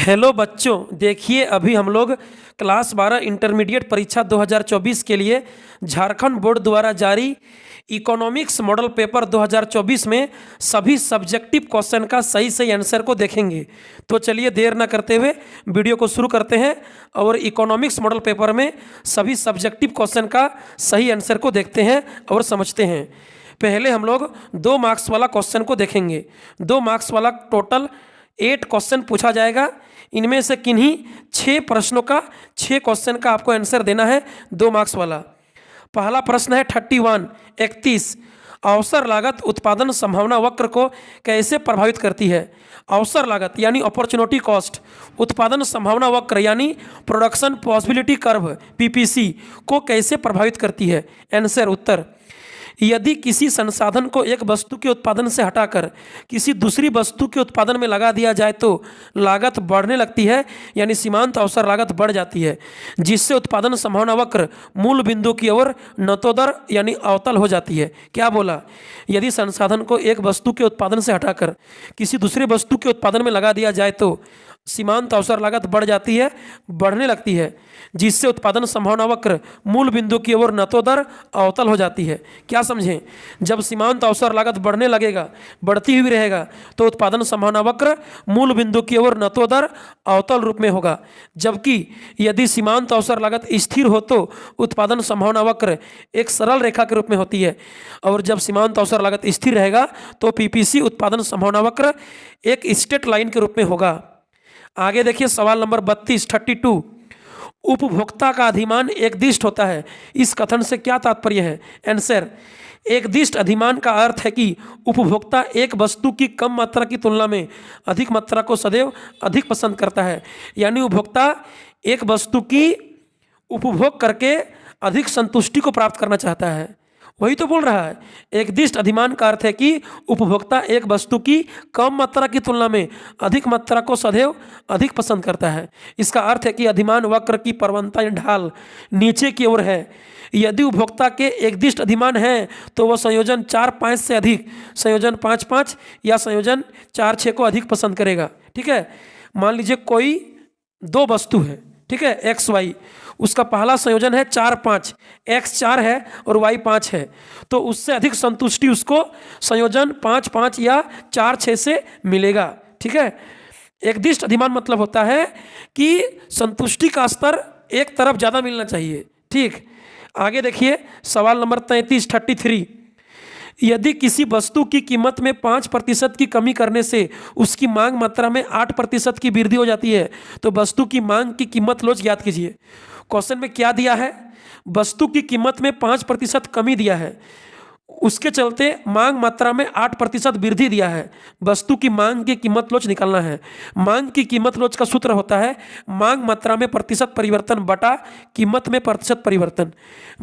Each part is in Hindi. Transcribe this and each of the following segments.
हेलो बच्चों, देखिए अभी हम लोग क्लास 12 इंटरमीडिएट परीक्षा 2024 के लिए झारखंड बोर्ड द्वारा जारी इकोनॉमिक्स मॉडल पेपर 2024 में सभी सब्जेक्टिव क्वेश्चन का सही सही आंसर को देखेंगे। तो चलिए देर ना करते हुए वीडियो को शुरू करते हैं और इकोनॉमिक्स मॉडल पेपर में सभी सब्जेक्टिव क्वेश्चन का सही आंसर को देखते हैं और समझते हैं। पहले हम लोग 2 मार्क्स वाला क्वेश्चन को देखेंगे। 2 मार्क्स वाला टोटल 8 क्वेश्चन पूछा जाएगा। इनमें से किन्हीं 6 प्रश्नों का 6 क्वेश्चन का आपको आंसर देना है 2 मार्क्स वाला। पहला प्रश्न है 31 अवसर लागत उत्पादन संभावना वक्र को कैसे प्रभावित करती है। अवसर लागत यानी अपॉर्चुनिटी कॉस्ट उत्पादन संभावना वक्र यानी प्रोडक्शन पॉसिबिलिटी कर्व पीपीसी को कैसे प्रभावित करती है। आंसर उत्तर, यदि किसी संसाधन को एक वस्तु के उत्पादन से हटाकर किसी दूसरी वस्तु के उत्पादन में लगा दिया जाए तो लागत बढ़ने लगती है, यानी सीमांत अवसर लागत बढ़ जाती है, जिससे उत्पादन संभावना वक्र मूल बिंदु की ओर नतोदर यानी अवतल हो जाती है। क्या बोला? यदि संसाधन को एक वस्तु के उत्पादन से हटाकर किसी दूसरी वस्तु के उत्पादन में लगा दिया जाए तो सीमांत अवसर लागत बढ़ जाती है, बढ़ने लगती है, जिससे उत्पादन संभावना वक्र मूल बिंदु की ओर नतोदर अवतल हो जाती है। क्या समझें? जब सीमांत अवसर लागत बढ़ने लगेगा, बढ़ती हुई रहेगा, तो उत्पादन संभावना वक्र मूल बिंदु की ओर नतोदर अवतल रूप में होगा। जबकि यदि सीमांत अवसर लागत स्थिर हो तो उत्पादन संभावना वक्र एक सरल रेखा के रूप में होती है, और जब सीमांत अवसर लागत स्थिर रहेगा तो पीपीसी उत्पादन संभावना वक्र एक स्ट्रेट लाइन के रूप में होगा। आगे देखिए सवाल नंबर 32 उपभोक्ता का अधिमान एकदिष्ट होता है, इस कथन से क्या तात्पर्य है। आंसर, एकदिष्ट अधिमान का अर्थ है कि उपभोक्ता एक वस्तु की कम मात्रा की तुलना में अधिक मात्रा को सदैव अधिक पसंद करता है, यानी उपभोक्ता एक वस्तु की उपभोग करके अधिक संतुष्टि को प्राप्त करना चाहता है। वही तो बोल रहा है। एकदिष्ट अधिमान का अर्थ है कि उपभोक्ता एक वस्तु की कम मात्रा की तुलना में अधिक मात्रा को सदैव अधिक पसंद करता है। इसका अर्थ है कि अधिमान वक्र की प्रवणता या ढाल नीचे की ओर है। यदि उपभोक्ता के एकदिष्ट अधिमान है तो वह संयोजन 4-5 से अधिक, संयोजन 5-5 या संयोजन 4-6 को अधिक पसंद करेगा। ठीक है, मान लीजिए कोई 2 वस्तु है, ठीक है, एक्स वाई, उसका पहला संयोजन है 4-5, एक्स 4 है और वाई 5 है, तो उससे अधिक संतुष्टि उसको संयोजन 5-5 या 4-6 से मिलेगा। ठीक है, एकदिष्ट अधिमान मतलब होता है कि संतुष्टि का स्तर एक तरफ ज़्यादा मिलना चाहिए। ठीक, आगे देखिए सवाल नंबर 33 यदि किसी वस्तु की कीमत में 5% की कमी करने से उसकी मांग मात्रा में 8% की वृद्धि हो जाती है, तो वस्तु की मांग की कीमत लोच ज्ञात कीजिए। क्वेश्चन में क्या दिया है? वस्तु की कीमत में 5% कमी दिया है, उसके चलते मांग मात्रा में 8% वृद्धि दिया है। वस्तु की मांग की कीमत लोच निकालना है। मांग की कीमत लोच का सूत्र होता है मांग मात्रा में प्रतिशत परिवर्तन बटा कीमत में प्रतिशत परिवर्तन।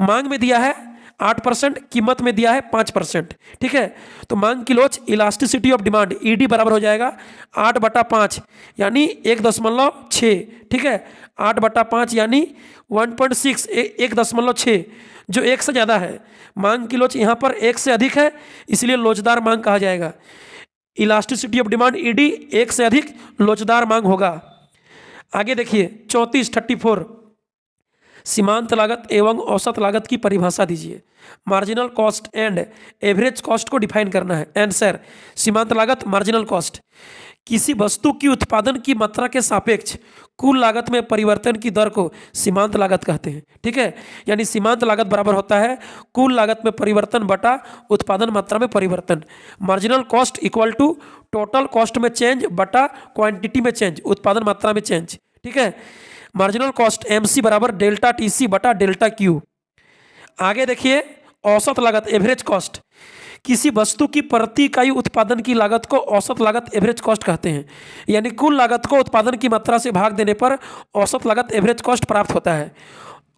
मांग में दिया है 8%, कीमत में दिया है 5%। ठीक है, तो मांग की लोच इलास्टिसिटी ऑफ डिमांड ईडी बराबर हो जाएगा 8/5 यानी 1.6। ठीक है, 8/5 यानी 1.6, 1.6, जो 1 से ज़्यादा है। मांग की लोच यहाँ पर 1 से अधिक है, इसलिए लोचदार मांग कहा जाएगा। इलास्टिसिटी ऑफ डिमांड ईडी 1 से अधिक लोचदार मांग होगा। आगे देखिए 34 सीमांत लागत एवं औसत लागत की परिभाषा दीजिए। Marginal cost and average cost को डिफाइन करना है। आंसर, सीमांत लागत मार्जिनल कॉस्ट किसी वस्तु की उत्पादन की मात्रा के सापेक्ष कुल लागत में परिवर्तन की दर को सीमांत लागत कहते हैं। ठीक है, यानी सीमांत लागत बराबर होता है कुल लागत में परिवर्तन बटा उत्पादन मात्रा में परिवर्तन। Marginal cost equal to total cost में चेंज बटा क्वांटिटी में चेंज, उत्पादन मात्रा में चेंज। ठीक है, मार्जिनल कॉस्ट MC बराबर डेल्टा TC बटा डेल्टा Q। आगे देखिए औसत लागत एवरेज कॉस्ट किसी वस्तु की प्रति इकाई उत्पादन की लागत को औसत लागत एवरेज कॉस्ट कहते हैं, यानी कुल लागत को उत्पादन की मात्रा से भाग देने पर औसत लागत एवरेज कॉस्ट प्राप्त होता है।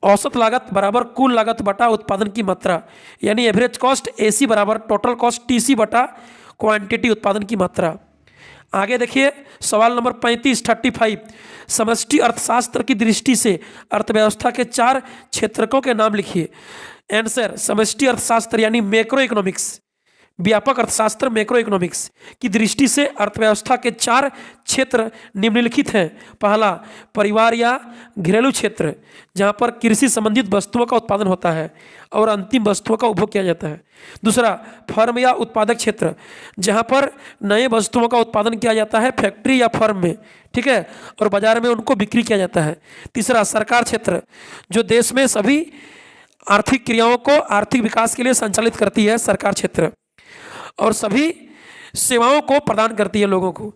औसत लागत बराबर कुल लागत बटा उत्पादन की मात्रा, यानी एवरेज कॉस्ट AC बराबर टोटल कॉस्ट TC बटा क्वांटिटी उत्पादन की मात्रा। आगे देखिए सवाल नंबर 35 समष्टि अर्थशास्त्र की दृष्टि से अर्थव्यवस्था के 4 क्षेत्रकों के नाम लिखिए। आंसर, समष्टि अर्थशास्त्र यानी मैक्रो इकोनॉमिक्स। व्यापक अर्थशास्त्र मैक्रो इकोनॉमिक्स की दृष्टि से अर्थव्यवस्था के 4 क्षेत्र निम्नलिखित हैं। पहला, परिवार या घरेलू क्षेत्र, जहाँ पर कृषि संबंधित वस्तुओं का उत्पादन होता है और अंतिम वस्तुओं का उपभोग किया जाता है। दूसरा, फर्म या उत्पादक क्षेत्र, जहाँ पर नए वस्तुओं का उत्पादन किया जाता है फैक्ट्री या फर्म में, ठीक है, और बाजार में उनको बिक्री किया जाता है। तीसरा, सरकार क्षेत्र, जो देश में सभी आर्थिक क्रियाओं को आर्थिक विकास के लिए संचालित करती है, सरकार क्षेत्र, और सभी सेवाओं को प्रदान करती है लोगों को।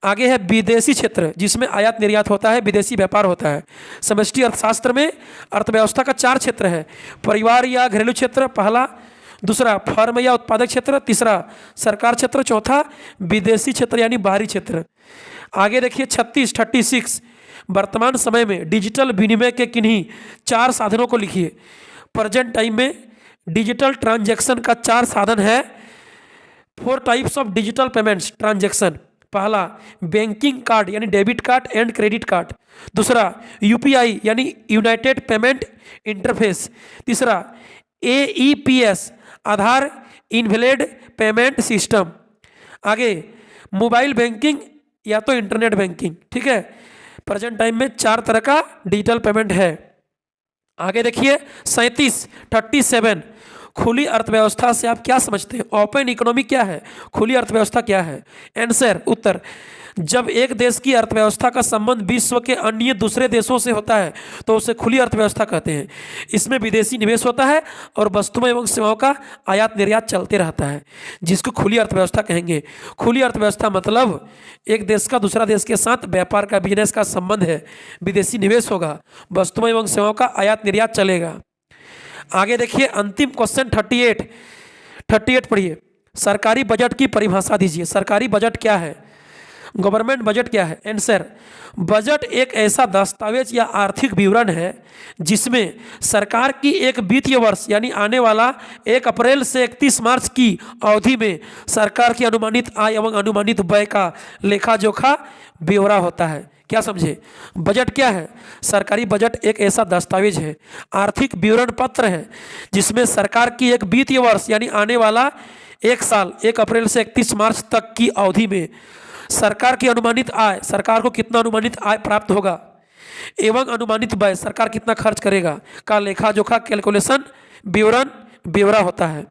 आगे है विदेशी क्षेत्र, जिसमें आयात निर्यात होता है, विदेशी व्यापार होता है। समष्टि अर्थशास्त्र में अर्थव्यवस्था का 4 क्षेत्र है। परिवार या घरेलू क्षेत्र पहला, दूसरा फर्म या उत्पादक क्षेत्र, तीसरा सरकार क्षेत्र, चौथा विदेशी क्षेत्र यानी बाहरी क्षेत्र। आगे देखिए 36 वर्तमान समय में डिजिटल विनिमय के किन्हीं 4 साधनों को लिखिए। प्रेजेंट टाइम में डिजिटल ट्रांजैक्शन का 4 साधन है। 4 types of digital payments transaction. पहला, बैंकिंग कार्ड यानी debit card and credit card. दूसरा, यूपीआई यानी यूनाइटेड पेमेंट इंटरफेस। तीसरा, एईपीएस आधार इनवैलिड पेमेंट सिस्टम। आगे मोबाइल बैंकिंग या तो इंटरनेट बैंकिंग, ठीक है। प्रेजेंट टाइम में 4 तरह का डिजिटल पेमेंट है। आगे देखिए 37 खुली अर्थव्यवस्था से आप क्या समझते हैं? ओपन इकोनॉमी क्या है? खुली अर्थव्यवस्था क्या है? आंसर, उत्तर, जब एक देश की अर्थव्यवस्था का संबंध विश्व के अन्य दूसरे देशों से होता है तो उसे खुली अर्थव्यवस्था कहते हैं। इसमें विदेशी निवेश होता है और वस्तुओं एवं सेवाओं का आयात निर्यात चलते रहता है, जिसको खुली अर्थव्यवस्था कहेंगे। खुली अर्थव्यवस्था मतलब एक देश का दूसरा देश के साथ व्यापार का, बिजनेस का संबंध है, विदेशी निवेश होगा, वस्तुओं एवं सेवाओं का आयात निर्यात चलेगा। आगे देखिए अंतिम क्वेश्चन 38 पढ़िए। सरकारी बजट की परिभाषा दीजिए। सरकारी बजट क्या है? गवर्नमेंट बजट क्या है? आंसर, बजट एक ऐसा दस्तावेज या आर्थिक विवरण है जिसमें सरकार की एक वित्तीय वर्ष यानी आने वाला 1 अप्रैल से 31 मार्च की अवधि में सरकार की अनुमानित आय एवं अनुमानित व्यय का लेखा जोखा ब्यौरा होता है। क्या समझे? बजट क्या है? सरकारी बजट एक ऐसा दस्तावेज है, आर्थिक विवरण पत्र है, जिसमें सरकार की एक वित्तीय वर्ष यानी आने वाला 1 साल 1 अप्रैल से 31 मार्च तक की अवधि में सरकार की अनुमानित आय, सरकार को कितना अनुमानित आय प्राप्त होगा, एवं अनुमानित व्यय, सरकार कितना खर्च करेगा, का लेखा जोखा कैलकुलेशन विवरण ब्यौरा होता है।